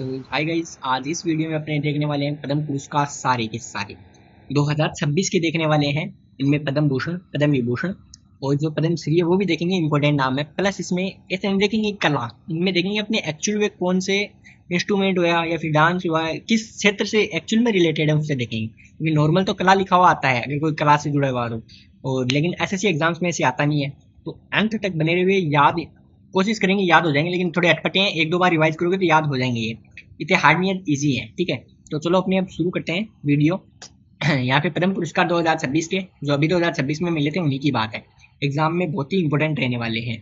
सो hi guys, आज इस video में अपने देखने वाले हैं पद्म पुरस्कार सारे के सारे 2026 के देखने वाले हैं। इनमें पद्म भूषण, पद्म विभूषण और जो पद्म श्री है वो भी देखेंगे, इंपॉर्टेंट नाम है। प्लस इसमें ऐसे नहीं देखेंगे कला, इनमें देखेंगे अपने एक्चुअल में कौन से इंस्ट्रूमेंट हुआ या फिर डांस हुआ है, किस क्षेत्र से एक्चुअल में रिलेटेड है उससे देखेंगे। क्योंकि नॉर्मल तो कला लिखा हुआ आता है अगर कोई कला से जुड़ा हुआ हो, और लेकिन एसएससी एग्जाम्स में ऐसे आता नहीं है। तो अंत तक बने हुए याद कोशिश करेंगे, याद हो जाएंगे, लेकिन थोड़े अटपटे हैं, एक दो बार रिवाइज करोगे तो याद हो जाएंगे। ये इतने हार्ड नहीं है, ईजी है। ठीक है, तो चलो अपने अब शुरू करते हैं वीडियो। यहाँ पे पद्म पुरस्कार 2026 के जो अभी 2026 में मिले थे उन्हीं की बात है। एग्जाम में बहुत ही इंपॉर्टेंट रहने वाले हैं।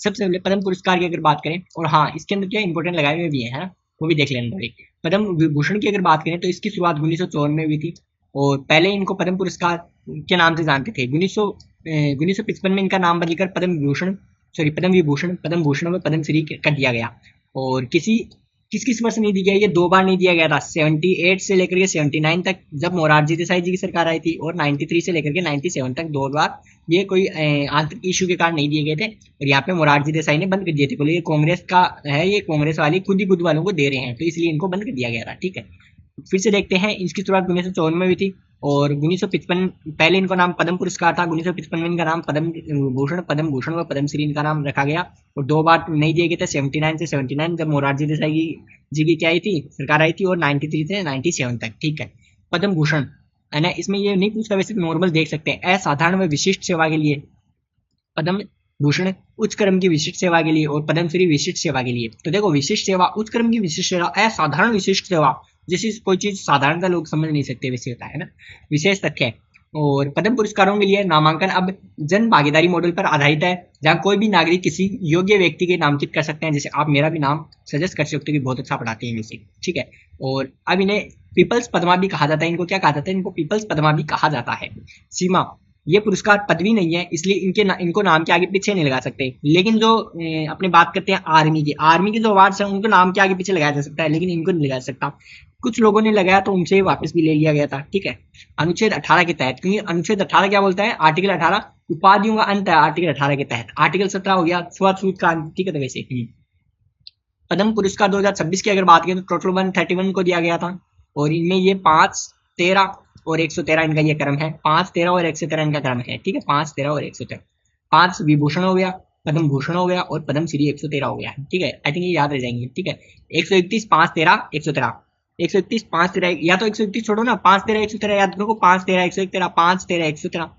सबसे पहले पद्म पुरस्कार की अगर बात करें, और हाँ इसके अंदर क्या इंपॉर्टेंट लगाए हुए भी है ना, वो भी देख लेना थोड़ी। पद्म विभूषण की अगर बात करें तो इसकी शुरुआत 1954 में हुई थी, और पहले इनको पद्म पुरस्कार के नाम से जानते थे। 1955 में इनका नाम बदलकर पद्म विभूषण, पद्म विभूषण, पद्म भूषण में पद्म श्री कर दिया गया। और किस किस वर्ष नहीं दिया गया, ये दो बार नहीं दिया गया था। 78 से लेकर के 79 तक जब मोरारजी देसाई जी की सरकार आई थी, और 93 से लेकर के 97 तक दो बार ये कोई आंतरिक इशू के कारण नहीं दिए गए थे। और यहाँ पे मोरारजी देसाई ने बंद कर दिए थे, बोले ये कांग्रेस का है, ये कांग्रेस वाली खुद ही खुद वालों को दे रहे हैं, तो इसलिए इनको बंद कर दिया गया था। ठीक है, फिर से देखते हैं। इसकी शुरुआत 1954 में हुई थी, और 1955 पहले इनको नाम पद्म पुरस्कार था। 1955 में इनका नाम पद्म भूषण व पद्म श्री इनका नाम रखा गया, और दो बार नहीं दिए गए थे। 79 से 79 जब मोरारजी देसाई जी की क्या आई थी, सरकार आई थी, और 93 से 97 तक। ठीक है, पद्म भूषण है ना, इसमें ये नहीं पूछता, वैसे नॉर्मल देख सकते हैं। असाधारण व विशिष्ट सेवा के लिए पद्म भूषण, उच्च क्रम की विशिष्ट सेवा के लिए, और पद्म श्री विशिष्ट सेवा के लिए। तो देखो, विशिष्ट सेवा, उच्च क्रम की विशिष्ट सेवा, असाधारण विशिष्ट सेवा, जैसे कोई चीज साधारणता लोग समझ नहीं सकते वैसे होता है ना, विशेष तथ्य है। और पद्म पुरस्कारों के लिए नामांकन अब जन भागीदारी मॉडल पर आधारित है, जहां कोई भी नागरिक किसी योग्य व्यक्ति के नामांकित कर सकते हैं। जैसे आप मेरा भी नाम सजेस्ट कर सकते हो कि बहुत अच्छा पढ़ाते हैं वैसे। ठीक है, और अब इन्हें पीपल्स पद्मा भी कहा जाता है। इनको क्या कहा जाता है, इनको पीपल्स पद्मा भी कहा जाता है। सीमा, ये पुरस्कार पदवी नहीं है, इसलिए इनको नाम के आगे पीछे नहीं लगा सकते। लेकिन जो अपने बात करते हैं आर्मी के जो अवार्ड्स हैं उनको नाम के आगे पीछे लगाया जा सकता है, लेकिन इनको नहीं लगा सकता। कुछ लोगों ने लगाया तो उनसे वापस भी ले लिया गया था। ठीक है, अनुच्छेद 18 के तहत, क्योंकि अनुच्छेद 18 क्या बोलता है, आर्टिकल 18 उपाधियों का अंत है आर्टिकल 18 के तहत। आर्टिकल 17 हो गया छुआछूत का अंत। ठीक है, तो वैसे पद्म पुरस्कार 2026 की अगर बात करें तो टोटल 131 को दिया गया था, और इनमें ये 5, 13 और 113 इनका ये क्रम है। 5, 13 और 113 इनका क्रम है। ठीक है, 5, 13 और 113। 5 विभूषण हो गया, पद्म भूषण हो गया, और पद्म श्री 113 हो गया। ठीक है, आई थिंक ये याद रह जाएंगे। ठीक है, 131, 5, 13, 113, 131, 5, 13, या तो 131 छोड़ो ना, 5, 13, 113 याद रखो। 5, 13, 113, 5, 13, 113,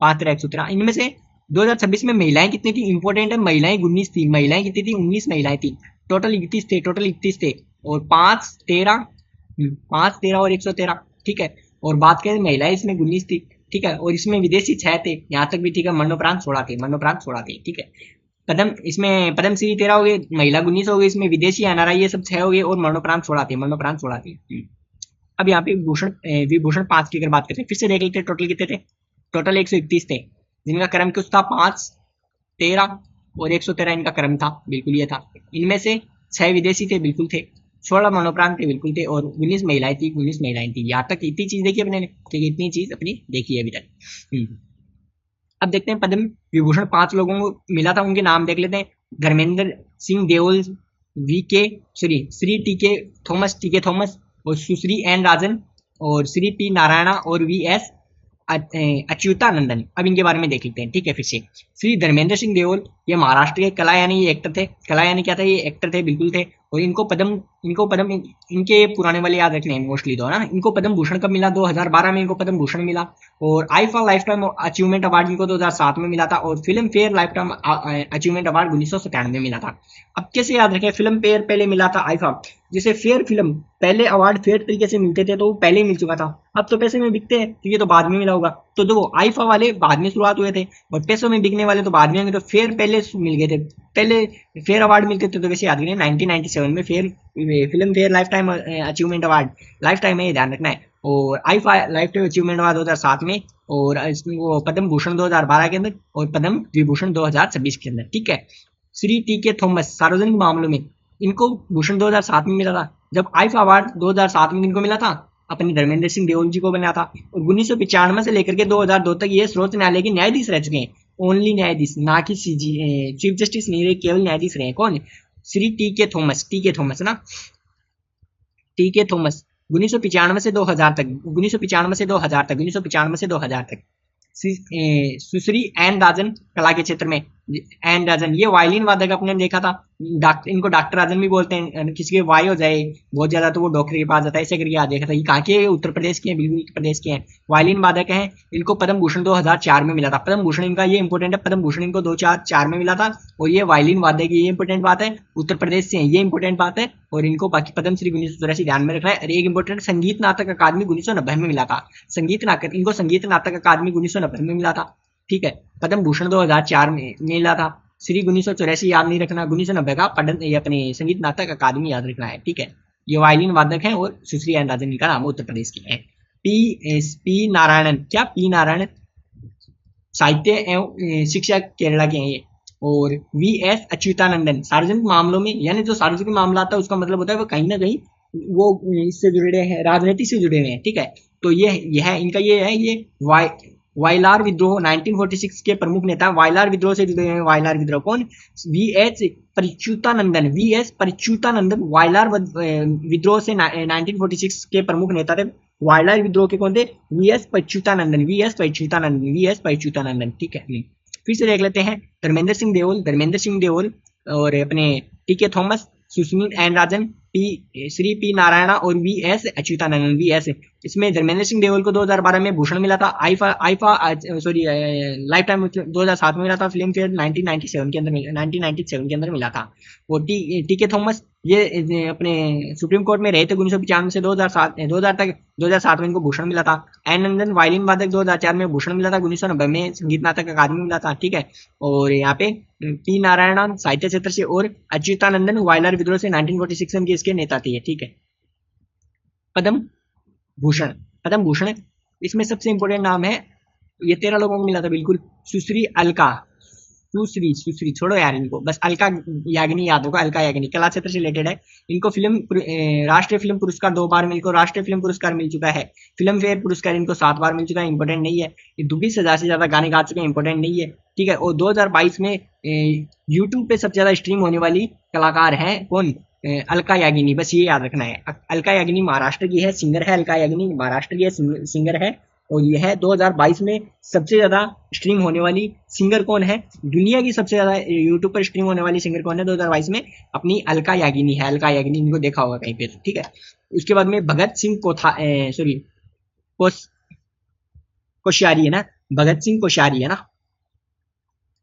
5, 13, 113। इनमें से 2026 में महिलाएं कितनी थी, इंपॉर्टेंट है। महिलाएं 19 थी। महिलाएं कितनी थी, 19 महिलाएं थी। टोटल 31 थे, और 5, 13, 5, 13 और 113। ठीक है, और बात करें महिलाएं इसमें 19 थी। ठीक है, और इसमें विदेशी 6 थे यहाँ तक भी। ठीक है, मरणोपरांत 16 थे। ठीक है, इसमें पद्म श्री 13 हो गए, महिला 19 हो गई, इसमें विदेशी एनआरआई ये सब 6 हो गए, और मरणोपरांत 16 थे। अब यहाँ पे विभूषण 5 की अगर बात करते हैं, फिर से देख लेते हैं टोटल कितने थे। टोटल 131 थे, जिनका क्रम कुछ था, 5, 13 और 113 इनका क्रम था, बिल्कुल ये था। इनमें से 6 विदेशी थे, बिल्कुल थे। 16 मरणोपरांत थे, बिल्कुल थे, और 19 महिलाएं थी। यहाँ तक इतनी चीज देखी अपने, ठीक है, इतनी चीज अपनी देखी है अभी तक। अब देखते हैं पद्म विभूषण 5 लोगों को मिला था, उनके नाम देख लेते हैं। धर्मेंद्र सिंह देओल, श्री टी के थॉमस, और सुश्री एन राजन, और श्री पी नारायणा, और वी एस अच्युतानंदन। अब इनके बारे में देख लेते हैं। ठीक है, फिर से श्री धर्मेंद्र सिंह देओल, ये महाराष्ट्र के कला यानी ये एक्टर थे। कला यानी क्या था, ये एक्टर थे, बिल्कुल थे। और इनको पद्म इनके पुराने वाले याद रखने हैं मोस्टली तो, है ना। इनको पद्म भूषण कब मिला, 2012 में इनको पद्म भूषण मिला। और IIFA life time achievement award इनको 2007 में मिला था, और film fair life time achievement award 1997 में मिला था। अब कैसे याद रखें, फिल्म फेयर पहले मिला था, आईफा जैसे फेयर फिल्म पहले अवार्ड फेयर तरीके से मिलते थे, तो वो पहले ही मिल चुका था। अब तो पैसे में बिकते हैं, तो ये तो बाद में मिला होगा। तो दो आईफा वाले बाद में शुरुआत हुए थे, और पैसों में बिकने वाले तो बाद में होंगे। तो फेयर पहले मिल गए थे, पहले फेयर अवार्ड मिलते थे। तो वैसे याद रखें 1997 में film fair life time achievement award, life time है, ये ध्यान रखना है। और IIFA life time achievement award 2007 में, और वो पद्म भूषण 2012 के अंदर, और पद्म विभूषण 2026 के अंदर। ठीक है, श्री टी के थॉमस सार्वजनिक मामलों में, इनको भूषण 2007 में मिला था। जब आईफा अवार्ड 2007 में इनको मिला था, अपने धर्मेंद्र सिंह देओल जी को मिला था। और 1995 से लेकर के 2002 तक ये सर्वोच्च न्यायालय के न्यायाधीश रह चुके हैं। ओनली न्यायाधीश, ना कि चीफ जस्टिस नहीं रहे, केवल न्यायाधीश रहे। कौन, श्री टी के थॉमस ना, टी के थॉमस 1995 से 2000 तक, 1995 से 2000 तक, 1995 से 2000 तक। सुश्री एन राजन कला के क्षेत्र में, एन राजन ये वायलिन वादक अपने देखा था, इनको डॉक्टर राजन भी बोलते हैं, किसी के वाई हो जाए बहुत ज्यादा तो वो डॉक्टर के पास जाता है, ऐसे करके याद देखा था। ये कहाँ के, उत्तर प्रदेश के हैं, बिल्कुल उत्तर प्रदेश के हैं, वायलिन वादक हैं। इनको पद्म भूषण 2004 में मिला था। पद्म भूषण इनका ये इंपॉर्टेंट है, पद्म भूषण इनको 2004 में मिला था। और ये वायलिन वादक, ये इंपॉर्टेंट बात है, उत्तर प्रदेश से है, ये इंपॉर्टेंट बात है। और इनको बाकी पद्म श्री 1984 ध्यान में रखना है। और एक इंपॉर्टेंट, संगीत नाटक अकादमी 1990 में मिला था। संगीत नाटक, इनको संगीत नाटक अकादमी 1990 में मिला था। ठीक है, पद्म भूषण 2004 में मिला था। श्री 1984 याद नहीं रखना, 1990 का पढ़न, ये अपने संगीत नाटक अकादमी याद रखना है। ठीक है, ये वायलिन वादक है और सुश्री एन राजन का नाम उत्तर प्रदेश की है। पी नारायणन, क्या पी नारायण, साहित्य एवं शिक्षा केरला के हैं ये। और वी एस अच्युतानंदन सार्वजनिक मामलों में, यानी जो सार्वजनिक मामला आता है उसका मतलब होता है वो कहीं ना कहीं वो इससे जुड़े हैं, राजनीति से जुड़े हुए हैं। ठीक है, तो ये है इनका, ये है ये वायलार विद्रोह 1946 के प्रमुख नेता, वायलार विद्रोह से जुड़े हैं। वायलार विद्रोह कौन, वी एस परिच्युतानंदन वायलार विद्रोह से 1946 के प्रमुख नेता थे। वायलार विद्रोह के कौन थे, वी एस पच्युतानंदन। ठीक है, फिर से देख लेते हैं। धर्मेंद्र सिंह देओल और अपने टी के थॉमस, सुस्मित एन राजन, श्री पी नारायणा और V S Achuthanandan. V S, इसमें धर्मेंद्र सिंह देओल को 2012 में भूषण मिला था, लाइफ टाइम 2007 में मिला था, फिल्म फेयर 1997 के अंदर मिला था। वो टी के थॉमस ये अपने सुप्रीम कोर्ट में रहे थे 1995 से 2000 तक, 2007 में इनको भूषण मिला था। एन नंदन वायलिन वादक 2004 में भूषण मिला था, 1990 में संगीत नाटक अकादमी मिला था। ठीक है, और यहाँ पे पी नारायणन साहित्य क्षेत्र से और अच्युतानंदन वायलार विद्रोह से 1946 में इसके नेता थे। ठीक है, पद्म भूषण इसमें सबसे इंपॉर्टेंट नाम है, ये 13 लोगों को मिला था बिल्कुल। सुश्री अलका, सुश्री छोड़ो यार इनको, बस अलका याग्निक याद होगा, अलका याग्निक कला क्षेत्र से रिलेटेड है। इनको राष्ट्रीय फिल्म पुरस्कार 2 बार, इनको राष्ट्रीय फिल्म पुरस्कार मिल चुका है। फिल्म फेयर पुरस्कार इनको 7 बार मिल चुका है, इंपॉर्टेंट नहीं है। ये 20,000 से ज्यादा गाने गा चुके हैं, इंपॉर्टेंट नहीं है। ठीक है, और 2022 में यूट्यूब पे सबसे ज्यादा स्ट्रीम होने वाली कलाकार है कौन, अलका याग्निक, बस ये याद रखना है। अलका याग्निक महाराष्ट्र की है, सिंगर है, अलका याग्निक महाराष्ट्र की है, सिंगर है। और यह 2022 में सबसे ज्यादा स्ट्रीम होने वाली सिंगर कौन है, दुनिया की सबसे ज्यादा यूट्यूब पर स्ट्रीम होने वाली सिंगर कौन है 2022 में, अपनी अलका याग्निक है। अलका याग्निक इनको देखा होगा कहीं पे। ठीक है, उसके बाद में भगत सिंह कोश्यारी है ना, भगत सिंह कोश्यारी है ना।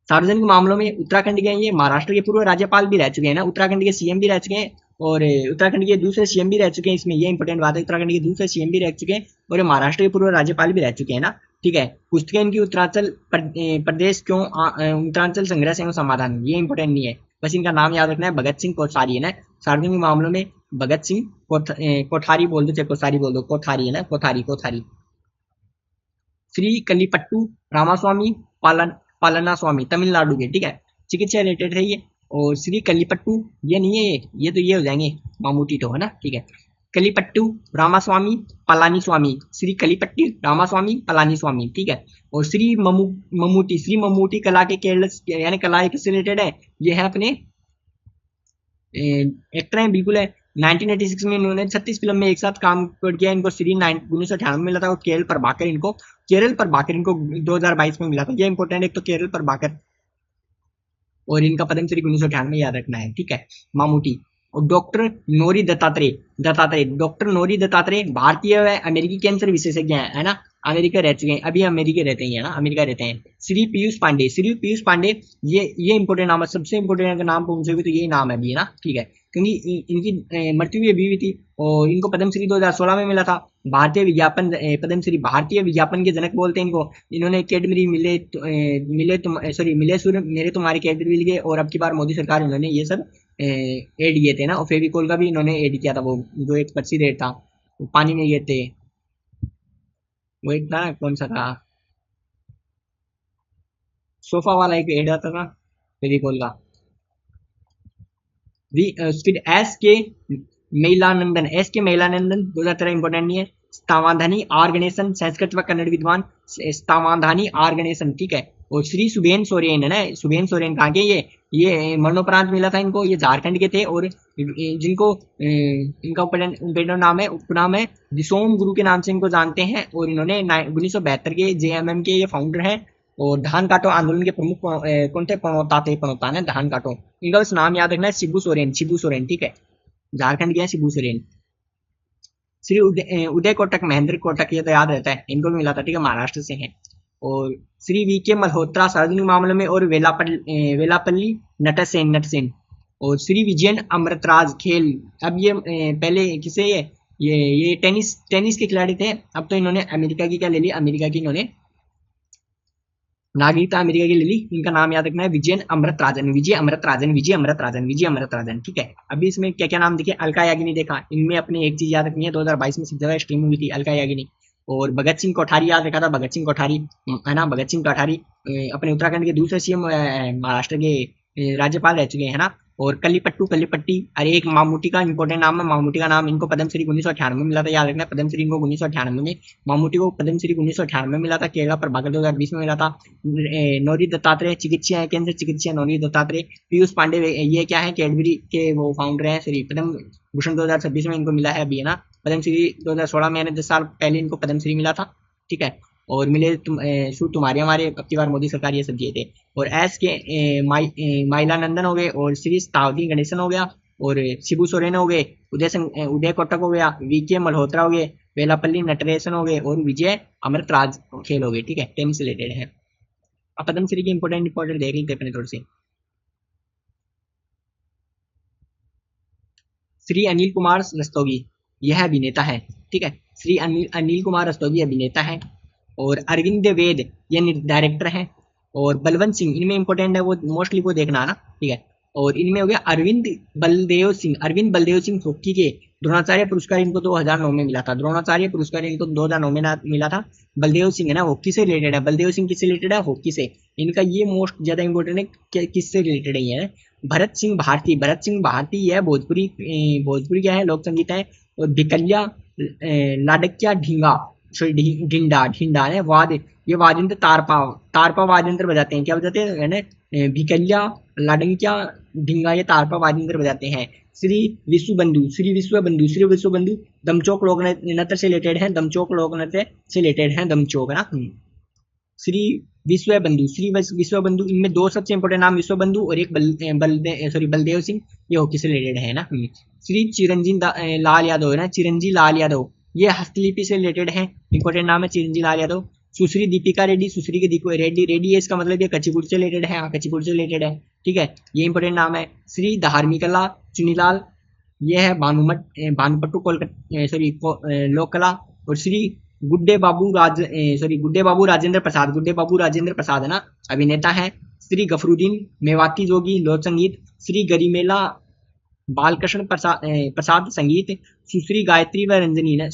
सार्वजनिक मामलों में उत्तराखंड के, ये महाराष्ट्र के पूर्व राज्यपाल भी रह चुके हैं ना, उत्तराखंड के सीएम भी रह चुके हैं और उत्तराखंड के दूसरे सीएम भी रह चुके हैं। इसमें ये इंपॉर्टेंट बात है, उत्तराखंड के दूसरे सीएम भी रह चुके हैं और महाराष्ट्र के पूर्व राज्यपाल भी रह चुके हैं ना। ठीक है, पुस्तकें इनकी उत्तरांचल प्रदेश क्यों, उत्तरांचल संघर्ष एवं समाधान, ये इंपॉर्टेंट नहीं है, बस इनका नाम याद रखना है, भगत सिंह कोश्यारी है ना। सार्वजनिक मामलों में भगत सिंह कोठारी बोल दो, चाहे कोश्यारी बोल दो, कोठारी है ना, कोठारी। श्री कल्लीपट्टू रामास्वामी पालना स्वामी तमिलनाडु के। ठीक है, चिकित्सा रिलेटेड है ये। और श्री कल्लीपट्टू ये नहीं है, ये तो ये हो जाएंगे मामूटी तो है ना। ठीक है, कल्लीपट्टू रामास्वामी पलानी स्वामी, श्री कल्लीपट्टी रामास्वामी पलानी स्वामी। ठीक है, और श्री मम्मूटी कला के केरल, यानी कला किससे रिलेटेड है, ये है अपने एक्टर हैं बिल्कुल है। 1986 में इन्होंने 36 फिल्म में एक साथ काम किया। इनको श्री 1998 में मिला था और केरल प्रभाकर इनको 2022 में मिला था। ये इंपॉर्टेंट, एक तो केरल प्रभाकर और इनका पद्म श्री 1998 में याद रखना है। ठीक है, मामूटी। और डॉक्टर नोरी दत्तात्रेय भारतीय व अमेरिकी कैंसर विशेषज्ञ है ना, अमेरिका रह चुके हैं, अभी अमेरिका रहते हैं ना, अमेरिका रहते हैं। श्री पीयूष पांडे ये इंपॉर्टेंट नाम है, सबसे इंपॉर्टेंट अगर नाम पूछोगे तो यही नाम है अभी, है ना। ठीक है, क्योंकि इनकी मृत्यु भी अभी हुई थी और इनको पद्मश्री 2016 में मिला था। पद्मश्री भारतीय विज्ञापन के जनक बोलते हैं इनको। इन्होंने कैडबरी मिले सुर मेरे तुम्हारे कैडबरी मिल गए, और अब की बार मोदी सरकार इन्होंने ये सब एड किए थे ना। और फेविकोल का भी इन्होंने एड किया था, वो जो एक प्रसिद्ध एड था, पानी में ये थे, वो एक था कौन सा था, सोफा वाला एक एड आता था फेविकोल का। फिर एस के मैलानंदन 2013 इंपॉर्टेंट नहीं है। स्थावाधानी आर गणेशन संस्कृत व कन्नड़ विद्वान, स्थावाधानी आर गणेशन। ठीक है, और श्री सुबेन सोरेन है ना, सुबेन सोरेन कहाँ के, ये ये मरणोपरांत मिला था इनको, ये झारखंड के थे और जिनको इनका उपनाम नाम है, उपनाम है दिसोम गुरु के नाम से इनको जानते हैं। और इन्होंने 1972 के जेएमएम के ये फाउंडर हैं। और धान काटो आंदोलन के प्रमुख कौन थे? प्रणोता ने धान काटो। इनका बस नाम याद रखना है, शिबू सोरेन, शिबू सोरेन, ठीक है। झारखंड के हैं शिबू सोरेन। श्री उदय कोटक, महेंद्र कोटक, ये तो याद रहता है, इनको भी मिला था, ठीक है, महाराष्ट्र से हैं। और श्री वी के मल्होत्रा सार्वजनिक मामलों में, और वेलापल्ली नटसेन नटसेन। और श्री विजयन अमृतराज खेल, अब ये पहले किसे ये टेनिस टेनिस के खिलाड़ी थे, अब तो इन्होंने अमेरिका की क्या ले ली, अमेरिका की इन्होंने नागरिकता अमेरिका की ले ली। इनका नाम याद रखना है विजयन अमृतराजन, विजय अमृतराजन, विजय अमृतराजन, विजय अमृतराजन, ठीक है। अभी इसमें क्या क्या नाम दिखे? अलका याग्निक देखा, इनमें अपने एक चीज याद रखनी है, 2022 में सबसे ज्यादा स्ट्रीम हुई थी अलका याग्निक। और भगत सिंह कोठारी याद रखा था, भगत सिंह कोठारी, है ना, भगत सिंह कोठारी अपने उत्तराखंड के दूसरे सीएम, महाराष्ट्र के राज्यपाल रह चुके हैं ना। और कलीपट्टू कलीपट्टी, अरे एक मामूटी का इंपॉर्टेंट नाम है, मामूटी का नाम इनको पद्मश्री 1998 में मिला था, याद रखना, पद्मश्री इनको 1998 में, मामूटी को पद्मश्री 1998 में मिला था। केरला प्रभाकर 2020 में मिला था। नौरी दत्तात्रेय चिकित्सा है, कैंसर चिकित्सा नौरी दत्तात्रेय। पीयूष पांडे ये क्या है, कैडबरी के वो फाउंडर हैं। सॉरी, पद्म भूषण 2026 में इनको मिला है अभी, है ना। पद्मश्री 2016 में, 10 साल पहले इनको पद्मश्री मिला था, ठीक है। और मिले शूट तुम्हारे हमारे, अब की बार मोदी सरकार, ये सब दिए थे। और एस के माइलानंदन हो गए, और श्री तावती गणेशन हो गया, और शिबू सोरेन हो गए, उदय कोटक हो गया, वी के मल्होत्रा हो गए, वेलापल्ली नटरेशन हो गए, और विजय अमृतराज खेल हो गए, ठीक है, टेनिस से रिलेटेड है। अब पद्मश्री की इंपॉर्टेंट देख लेते अपने थोड़े से। श्री अनिल कुमार रस्तोगी, यह अभिनेता है, ठीक है। श्री अनिल कुमार रस्तोगी अभिनेता है। और अरविंद वेद, ये डायरेक्टर हैं। और बलवंत सिंह, इनमें इंपॉर्टेंट है वो, मोस्टली वो देखना ना, ठीक है। और इनमें हो गया अरविंद बलदेव सिंह हॉकी के द्रोणाचार्य पुरस्कार इनको 2009 में मिला था, द्रोणाचार्य पुरस्कार इनको 2009 में मिला था। बलदेव सिंह है ना, हॉकी से रिलेटेड है, बलदेव सिंह किससे रिलेटेड है? हॉकी से। इनका ये मोस्ट ज्यादा इंपॉर्टेंट है, किससे रिलेटेड है ये? भरत सिंह भारती है, भोजपुरी क्या है, लोक संगीत है। और भिकलिया लाडक्या ढींगा, ढिंडा ढिंडा है वाद, ये वाद्यंत्र तारपा वाद्यंत्र बजाते हैं, क्या बजाते हैं ना, भिकलिया लाडंकिया ढिंगा, ये तारपा वाद्यंत्र बजाते हैं। श्री विश्व बंधु दमचोक लोक नृत्य से रिलेटेड है, दमचोक लोक नृत्य से रिलेटेड है, दमचोक ना। श्री विश्व बंधु, इनमें दो सबसे इंपोर्टेंट नाम, विश्व बंधु और एक बलदेव सिंह, ये हॉकी से रिलेटेड है ना। श्री लाल यादव है ना, चिरंजीव लाल यादव, ये हस्तलिपि से रिलेटेड है, इंपोर्टेंट नाम है चिरंजीव लाल यादव। सुश्री दीपिका रेड्डी, सुश्री के रेड्डी, रेड्डी है इसका मतलब ये कच्चीपुर से रिलेटेड है, हाँ कच्चीपुर से रिलेटेड है, ठीक है, ये इंपोर्टेंट नाम है। श्री धार्मिकला चुनीलाल, ये है भानुपट्टू लोककला। और श्री गुड्डे बाबू राजेंद्र प्रसाद है ना, अभिनेता है। श्री गफरुद्दीन मेवाती जोगी, लोक संगीत। श्री गरिमेला बालकृष्ण प्रसाद, संगीत। सुश्री गायत्री व रंजनी ना,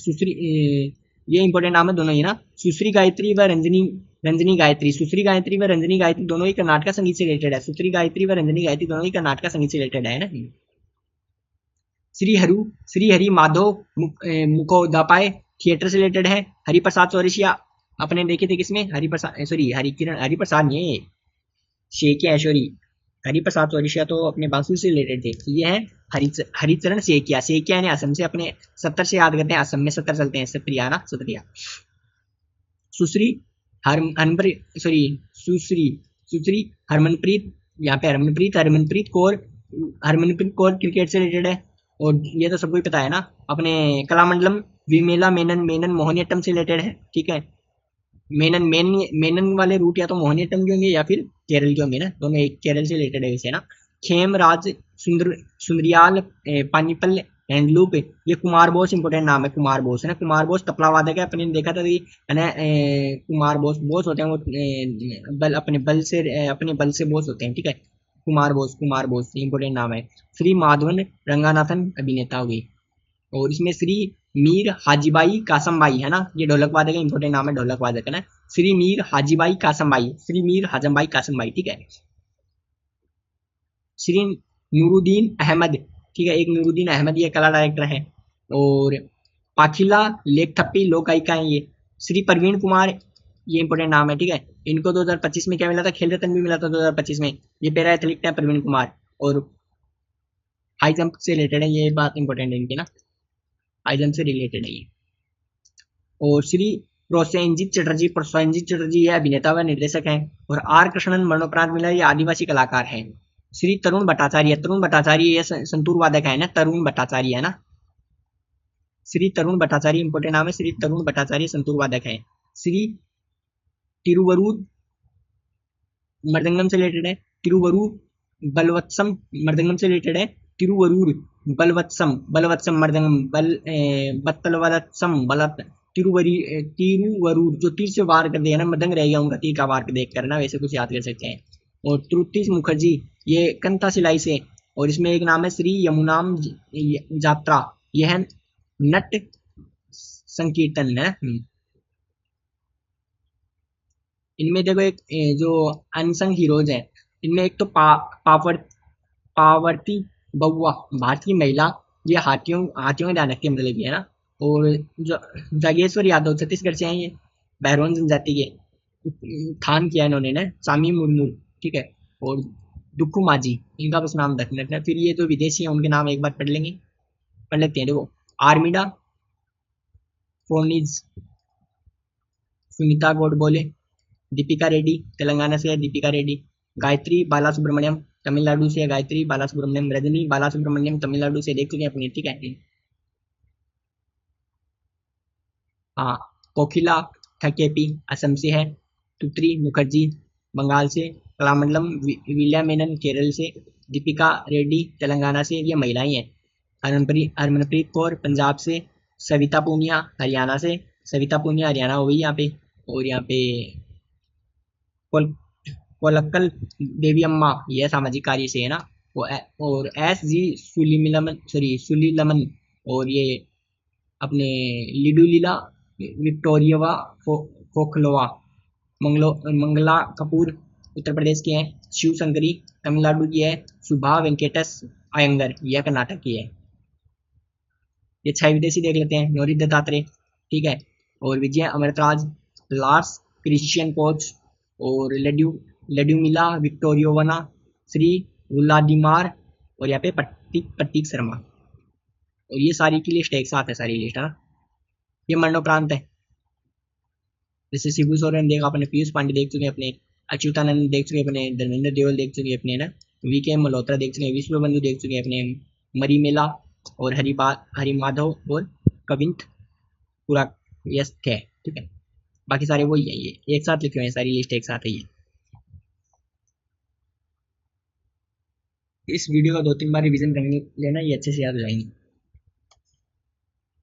ये इंपॉर्टेंट नाम है दोनों ही ना, सुश्री गायत्री व रंजनी गायत्री, सुश्री गायत्री व रंजनी गायत्री दोनों ही कर्नाटक संगीत से रिलेटेड है, सुश्री गायत्री व रंजनी गायत्री दोनों ही कर्नाटक संगीत से रिलेटेड है ना। श्री हरि माधव मुखोपाध्याय, थिएटर से रिलेटेड है। हरिप्रसाद चौरसिया अपने देखे थे किसमें, हरिप्रसाद नहीं, शेखिया ऐश्वरी, हरिप्रसाद चौरसिया तो अपने बांसुरी से रिलेटेड थे। तो ये है हरिचरण शेखिया ने असम से, अपने 70 से याद करते हैं, असम में 70 चलते हैं, सत्रिया ना, सत्रिया। सुश्री हरमनप्रीत, यहाँ पे हरमनप्रीत कौर क्रिकेट से रिलेटेड है। और ये तो सबको ही पता है ना, अपने कलामंडलम विमेला मेनन मोहिनीअट्टम से रिलेटेड है, ठीक है। मेनन वाले रूट या तो मोहिनीअट्टम के होंगे या फिर केरल के होंगे ना, दोनों एक केरल से रिलेटेड है वैसे ना। खेमराज सुंदरियाल पानीपल हैंडलूप, ये कुमार बोस इंपोर्टेंट नाम है, कुमार बोस है ना, कुमार बोस तबला वादक है, अपने देखा था है ना, कुमार बोस होते हैं वो, अपने बल से बोस होते हैं, ठीक है। कुमार बोस इंपोर्टेंट नाम है। श्री माधवन रंगानाथन अभिनेता हुई। और इसमें श्री मीर हाजीबाई कासमबाई है ना, ये ढोलक वादक है, इंपोर्टेंट नाम है, ढोलक वादक है ना। श्री मीर हाजीबाई कासमबाई, ठीक है। श्री नूरुद्दीन अहमद, ठीक है, एक नूरुद्दीन अहमद, ये कला डायरेक्टर है। और पाखिला लेखथप्पी लोक गायिका है ये। श्री प्रवीण कुमार, ये इंपॉर्टेंट नाम है, ठीक है। इनको 2025 में क्या मिला था, खेल रत्न भी मिला था 2025 में। ये पैरा एथलीट है प्रवीण कुमार, और हाई जंप से रिलेटेड है, ये बात इंपॉर्टेंट है इनकी ना, हाई जंप से रिलेटेड है ये। और श्री प्रोसेनजीत चटर्जी ये अभिनेता व निर्देशक हैं। और आर कृष्णन मरणोपरांत मिला, ये आदिवासी कलाकार हैं। श्री तरुण भट्टाचार्य ये संतूर वादक है ना, तरुण भट्टाचार्य है ना, श्री तरुण भट्टाचार्य इंपोर्टेंट नाम है, श्री तरुण भट्टाचार्य संतूर वादक है। श्री तिरुवरूर मृदंगम से रिलेटेड है, तिरुवरूर बलवत्सम मृदंगम से रिलेटेड है, तिरुवरूर बलवत्सम मृदंगम बत्तलवत्सम तिरुवरूर जो तीर से वार कर देगा ना, मृदंग रहेगा उनका तीर का वार देख कर ना, वैसे कुछ याद कर सकते हैं। और त्रुति मुखर्जी ये कंथा सिलाई से। और इसमें एक नाम है श्री यमुनाम जात्रा, यह है नट संकीर्तन है। इनमें देखो एक जो अनसंग हीरोज है, इनमें एक तो पावर्ती बउआ भारतीय महिला, ये हाथियों हाथियों का ध्यान रखती है, मतलब ये है ना। और जो जागेश्वर यादव छत्तीसगढ़ से हैं, ये बहरौन जनजाति के थान किया इन्होंने ना, सामी मुर्मू, ठीक है। और दुक्कू माझी, इनका बस नाम रखना है। फिर ये जो विदेशी है उनके नाम एक बार पढ़ लेंगे, पढ़ लेते हैं। देखो आर्मिडा फोर्निज, सुनीता गोडबोले, दीपिका रेड्डी तेलंगाना से है, दीपिका रेड्डी। गायत्री बाला सुब्रमण्यम तमिलनाडु से है, गायत्री बाला सुब्रमण्यम। रजनी बाला सुब्रमण्यम तमिलनाडु से, देख चुके हैं अपनी, ठीक है। हाँ, कोकिला ठकेपी असम से है, तुत्री मुखर्जी बंगाल से, कलामंडलम विलिया मेनन केरल से, दीपिका रेड्डी तेलंगाना से, ये महिलाएं हैं। हरमनप्रीत कौर पंजाब से, सविता पूनिया हरियाणा से, सविता पूनिया हरियाणा हो गई यहाँ पे। और यहाँ पे कोल कोलक्कल देवी अम्मा, यह सामाजिक कार्य से है ना। और एस जी सुलीलमन, और ये अपने लिडुलीला विक्टोरियवा फोखलोवा, मंगला कपूर उत्तर प्रदेश की है, शिव शंकरी तमिलनाडु की है, सुभा वेंकटेश अयंगर यह कर्नाटक की है। ये 6 विदेशी देख लेते हैं, नोरी दत्तात्रेय, ठीक है। और Vijay Amritraj, Lars Christian coach, और लेड्यूमिला विक्टोरियोवना, श्री व्लादिमार, और यहाँ पे प्रतीक शर्मा। और ये सारी की लिस्ट एक साथ है, सारी लिस्ट है ना। ये मरणोपरांत है, जैसे शिबू सोरेन देखा अपने, पीयूष पांडे देख चुके अपने, अच्युतानंद देख चुके अपने, धर्मेंद्र देवल देख चुके अपने ना, वीके मल्होत्रा देख चुके, विश्व बंधु देख चुके अपने, मरीमेला, और हरि माधव, और कविंत पूरा यस है, ठीक है। बाकी सारे वही है, ये एक साथ लिखे हुए हैं, सारी लिस्ट एक साथ है ये। इस वीडियो का 2-3 बार रिवीजन करने लेना, ये अच्छे से याद हो जाएंगे।